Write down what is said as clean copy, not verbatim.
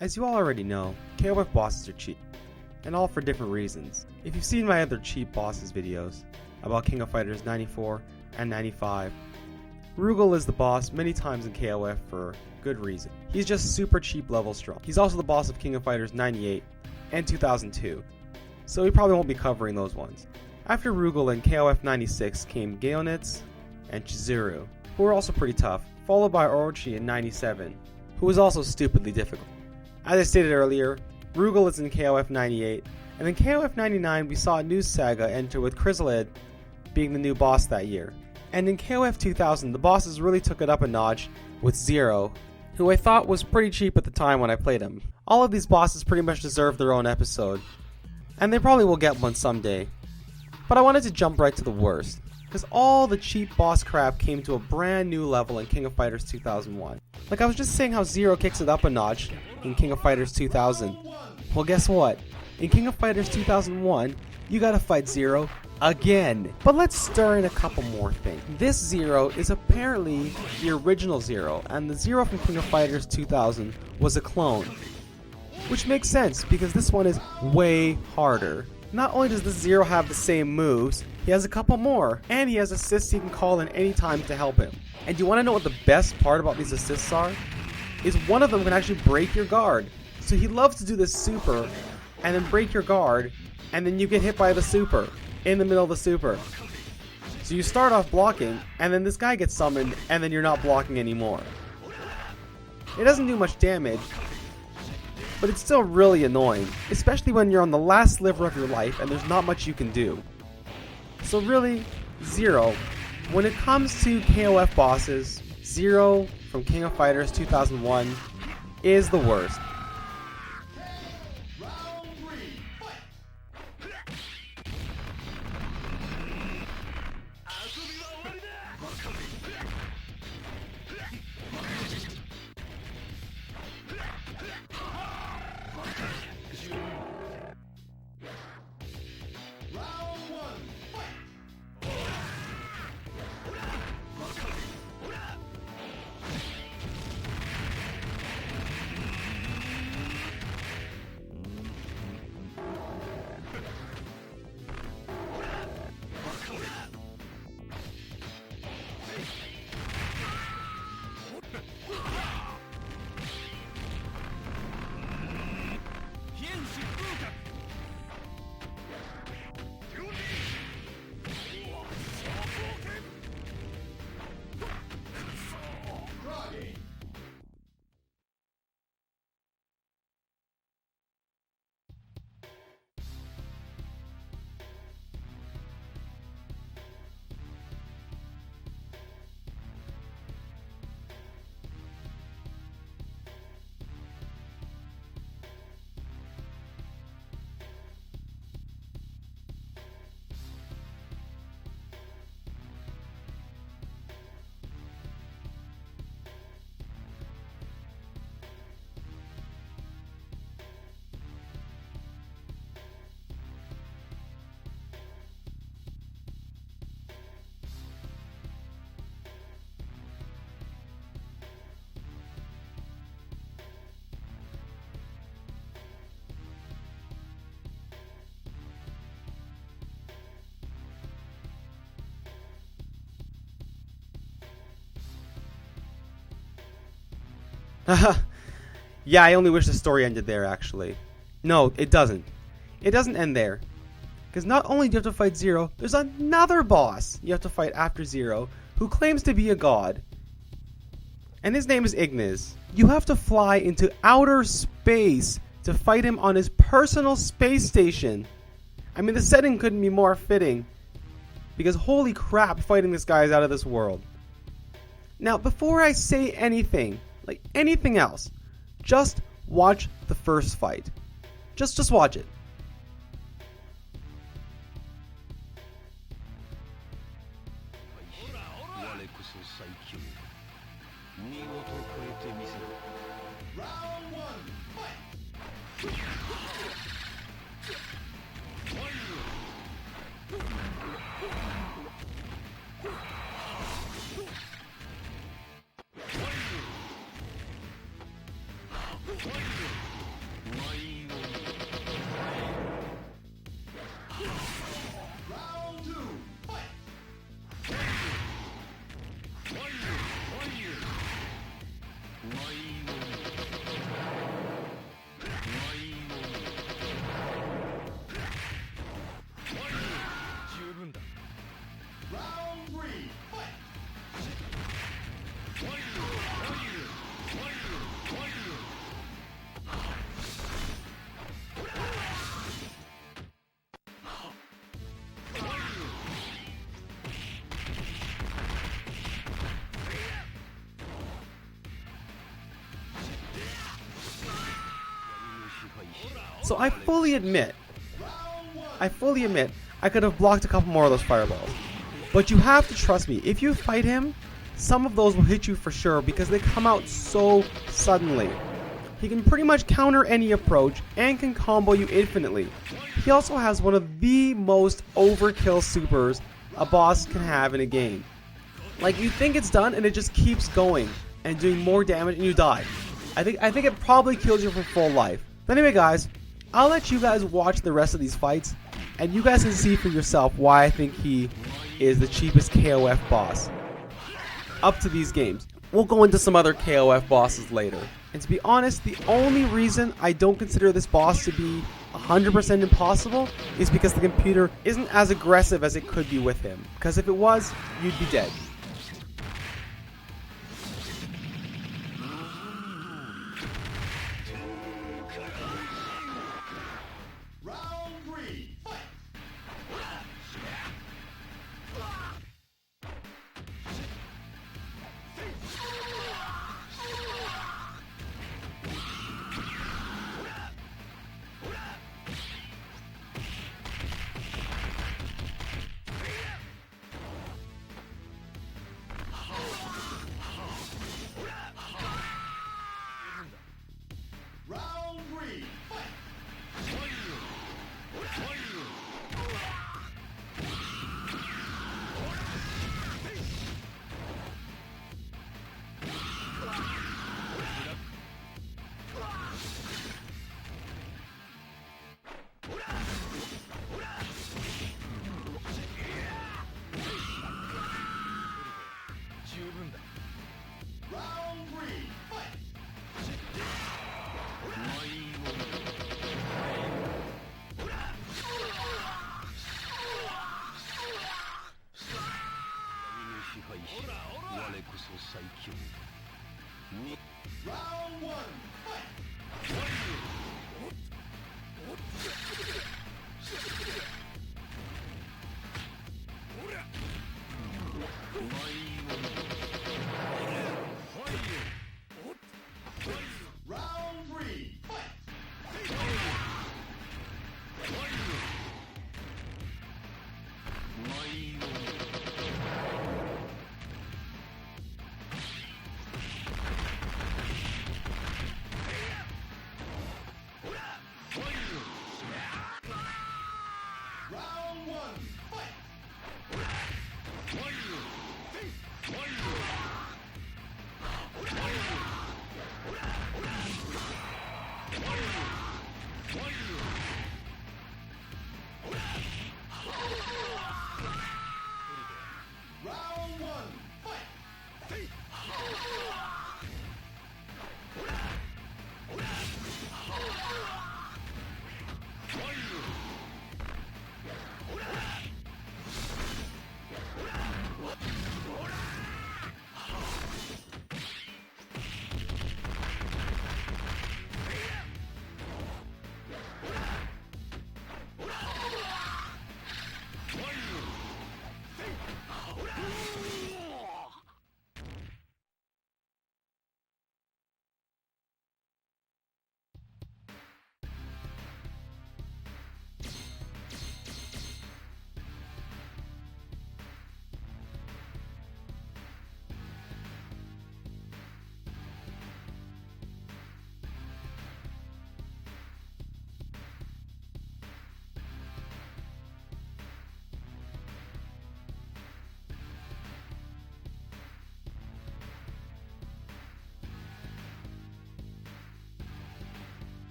As you all already know, KOF bosses are cheap, and all for different reasons. If you've seen my other cheap bosses videos about King of Fighters 94 and 95, Rugal is the boss many times in KOF for good reason. He's just super cheap level strong. He's also the boss of King of Fighters 98 and 2002, so we probably won't be covering those ones. After Rugal in KOF 96 came Gaonitz and Chizuru, who were also pretty tough, followed by Orochi in 97, who was also stupidly difficult. As I stated earlier, Rugal is in KOF 98, and in KOF 99 we saw a new saga enter with Chrysalid being the new boss that year. And in KOF 2000 the bosses really took it up a notch with Zero, who I thought was pretty cheap at the time when I played him. All of these bosses pretty much deserve their own episode, and they probably will get one someday. But I wanted to jump right to the worst, because all the cheap boss crap came to a brand new level in King of Fighters 2001. Like I was just saying how Zero kicks it up a notch in King of Fighters 2000. Well, guess what? In King of Fighters 2001, you gotta fight Zero again. But let's stir in a couple more things. This Zero is apparently the original Zero, and the Zero from King of Fighters 2000 was a clone. Which makes sense, because this one is way harder. Not only does the Zero have the same moves, he has a couple more, and he has assists he can call in any time to help him. And do you want to know what the best part about these assists are? Is one of them can actually break your guard. So he loves to do this super, and then break your guard, and then you get hit by the super, in the middle of the super. So you start off blocking, and then this guy gets summoned, and then you're not blocking anymore. It doesn't do much damage, but it's still really annoying, especially when you're on the last sliver of your life and there's not much you can do. So really, Zero, when it comes to KOF bosses, Zero from King of Fighters 2001 is the worst. Yeah, I only wish the story ended there, actually. No, it doesn't. It doesn't end there. Because not only do you have to fight Zero, there's another boss you have to fight after Zero, who claims to be a god. And his name is Ignis. You have to fly into outer space to fight him on his personal space station. I mean, the setting couldn't be more fitting. Because holy crap, fighting this guy is out of this world. Now, before I say anything, like anything else, just watch the first fight. Just watch it. Round one, fight! Fight! So I fully admit I could have blocked a couple more of those fireballs. But you have to trust me, if you fight him, some of those will hit you for sure because they come out so suddenly. He can pretty much counter any approach and can combo you infinitely. He also has one of the most overkill supers a boss can have in a game. Like, you think it's done and it just keeps going and doing more damage and you die. I think it probably kills you for full life. But anyway guys, I'll let you guys watch the rest of these fights and you guys can see for yourself why I think he is the cheapest KOF boss up to these games. We'll go into some other KOF bosses later. And to be honest, the only reason I don't consider this boss to be 100% impossible is because the computer isn't as aggressive as it could be with him. Because if it was, you'd be dead. Round 3, fight! Round 3, fight! Round 3, fight! Round 1, fight! Round 3,